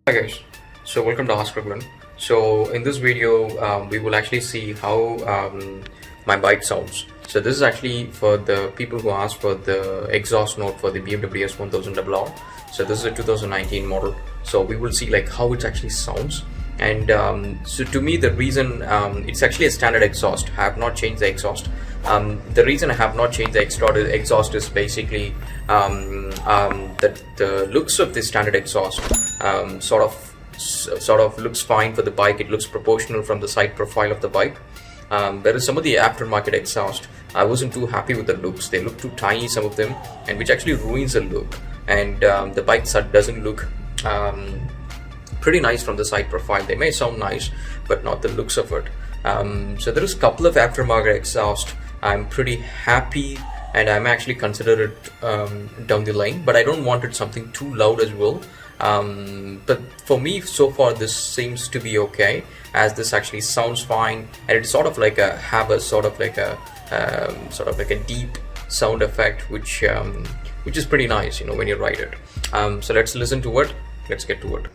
Hi guys, so welcome to Ask Raglan. So in this video, we will actually see how my bike sounds. So this is actually for the people who asked for the exhaust note for the BMW S1000RR. So this is a 2019 model. So we will see like how it actually sounds. And so to me, the reason it's actually a standard exhaust. I have not changed the exhaust. The reason I have not changed the exhaust is basically that the looks of this standard exhaust sort of looks fine for the bike. It looks proportional from the side profile of the bike. Whereas some of the aftermarket exhaust, I wasn't too happy with the looks. They look too tiny, some of them, and which actually ruins the look. And the bike doesn't look pretty nice from the side profile. They may sound nice, but not the looks of it. So there is a couple of aftermarket exhaust I'm pretty happy, and I'm actually consider it down the line, but I don't want it something too loud as well. But for me, so far this seems to be okay, as this actually sounds fine, and it's sort of like a deep sound effect, which is pretty nice, when you ride it. So let's listen to it. Let's get to it.